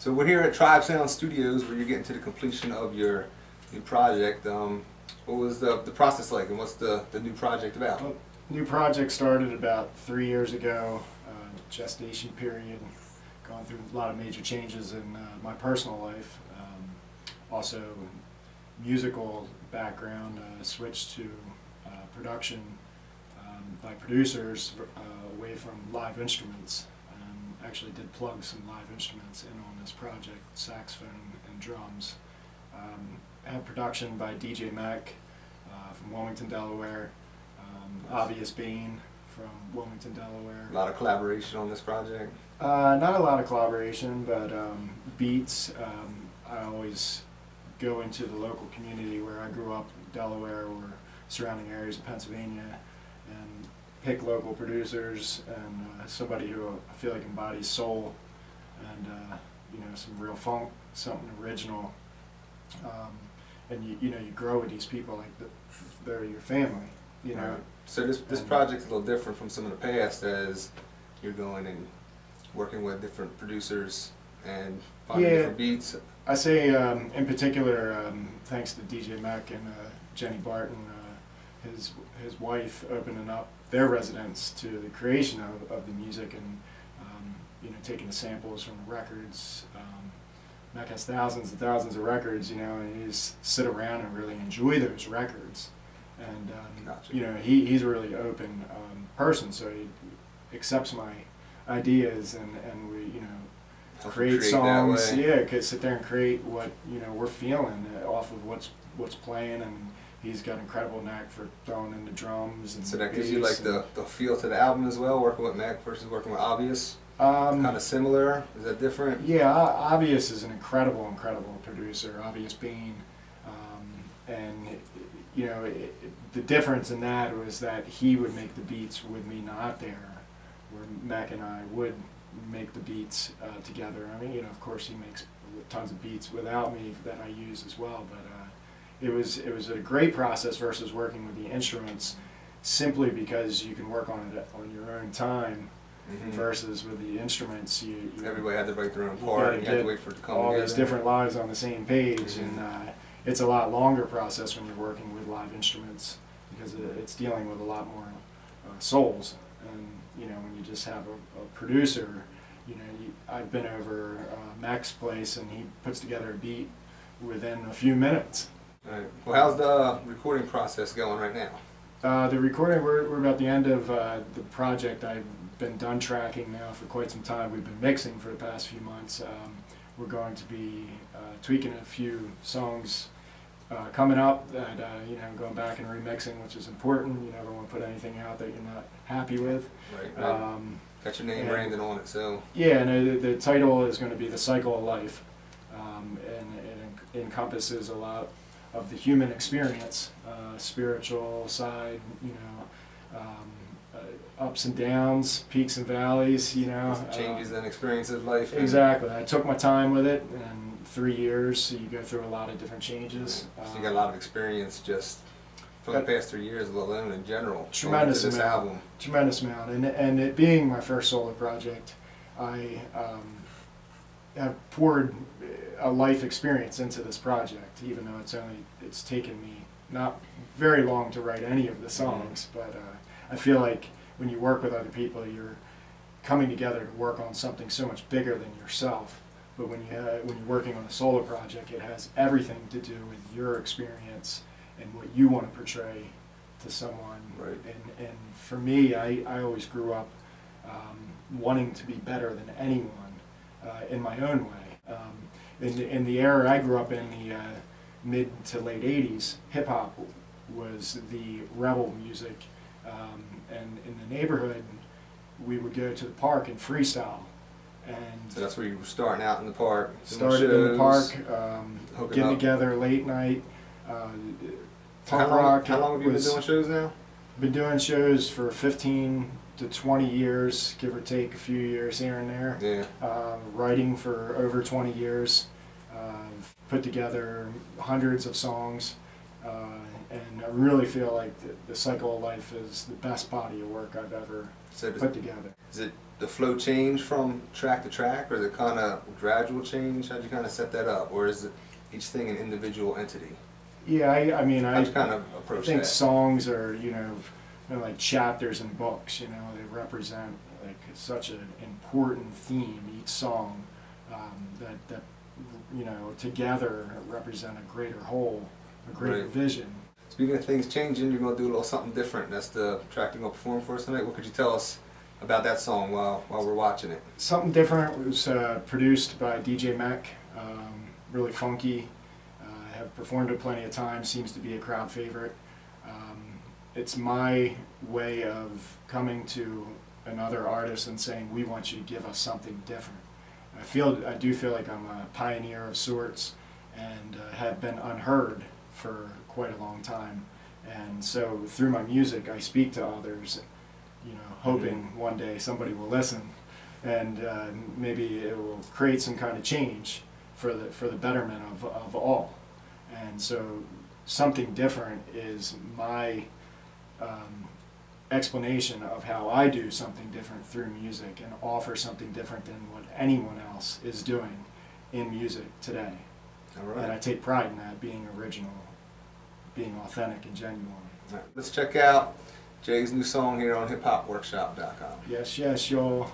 So we're here at Tribe Sound Studios, where you're getting to the completion of your new project. What was the process like, and what's the new project about? Well, new project started about 3 years ago. Gestation period, gone through a lot of major changes in my personal life. Also, musical background, switched to production by producers away from live instruments. Actually did plug some live instruments in on this project, saxophone and drums. Had production by DJ Mac from Wilmington, Delaware, Obvious Bean from Wilmington, Delaware. A lot of collaboration on this project? Not a lot of collaboration, but beats. I always go into the local community where I grew up, Delaware or surrounding areas of Pennsylvania, and pick local producers and somebody who I feel like embodies soul and you know, some real funk, something original. And you know, you grow with these people like they're your family, you know. Right. So this project's a little different from some of the past, as you're going and working with different producers and finding different beats. I say in particular, thanks to DJ Mac and Jenny Barton, his wife, opening up their residence to the creation of the music, and you know, taking the samples from the records. Mac has thousands and thousands of records, you know, and you just sit around and really enjoy those records. And Gotcha. you know, he's a really open person, so he accepts my ideas, and we, you know, create songs. Yeah, could sit there and create what, you know, we're feeling off of what's playing, and he's got incredible knack for throwing in the drums. And so that gives you like the feel to the album as well, working with Mac versus working with Obvious? Kind of similar? Is that different? Yeah, Obvious is an incredible producer, Obvious Bean, and you know, the difference in that was that he would make the beats with me not there, where Mac and I would make the beats together. I mean, you know, of course he makes tons of beats without me that I use as well, but it was a great process versus working with the instruments, simply because you can work on it on your own time. Mm-hmm. Versus with the instruments, everybody had to write their own part, and you had to wait for it to come together. All these different lives on the same page, mm-hmm. And it's a lot longer process when you're working with live instruments, because it's dealing with a lot more souls. And you know, when you just have a producer, you know, I've been over Mac's place, and he puts together a beat within a few minutes. Right. Well, how's the recording process going right now? The recording, we're about the end of the project. I've been done tracking now for quite some time. We've been mixing for the past few months. We're going to be tweaking a few songs coming up, that you know, going back and remixing, which is important. You never want to put anything out that you're not happy with. Right. Got your name branded on it, so. Yeah, and the title is going to be The Cycle of Life, and it encompasses a lot of the human experience, spiritual side, you know, ups and downs, peaks and valleys, you know. Changes and experiences of life. Exactly. I took my time with it, and 3 years, so you go through a lot of different changes. So you got a lot of experience just from the past 3 years, let alone in general. Tremendous amount. Album. Tremendous amount. And it being my first solo project, I have poured a life experience into this project, even though it's taken me not very long to write any of the songs. Mm-hmm. But I feel like when you work with other people, you're coming together to work on something so much bigger than yourself. But when you're working on a solo project, it has everything to do with your experience and what you want to portray to someone. Right. And for me, I always grew up wanting to be better than anyone in my own way. In the era I grew up in, the mid to late 80s, hip-hop was the rebel music. And in the neighborhood, we would go to the park and freestyle. And so that's where you were starting out in the park. Started in the park, getting together late night. Punk rock. How long have you been doing shows now? Been doing shows for 15 to 20 years, give or take a few years here and there. Yeah. Writing for over 20 years. Put together hundreds of songs. And I really feel like the Cycle of Life is the best body of work I've ever put together. Is it the flow change from track to track, or is it kind of gradual change? How'd you kind of set that up, or is it each thing an individual entity? Yeah, I mean, How'd you kind of I approach think that? songs are, they're like chapters in books, they represent like such an important theme, each song, that together represent a greater whole, a greater Right. vision. Speaking of things changing, you're going to do a little something different. That's the track you're going to perform for us tonight. What could you tell us about that song while we're watching it? Something different was produced by DJ Mech, really funky. Have performed it plenty of times, seems to be a crowd favorite. It's my way of coming to another artist and saying, we want you to give us something different. I do feel like I'm a pioneer of sorts, and have been unheard for quite a long time. And so through my music, I speak to others, hoping one day somebody will listen, and maybe it will create some kind of change for the betterment of all. And so something different is my explanation of how I do something different through music and offer something different than what anyone else is doing in music today. All right. And I take pride in that, being original, being authentic and genuine. All right. Let's check out Jay's new song here on hiphopworkshop.com. Yes, yes, y'all.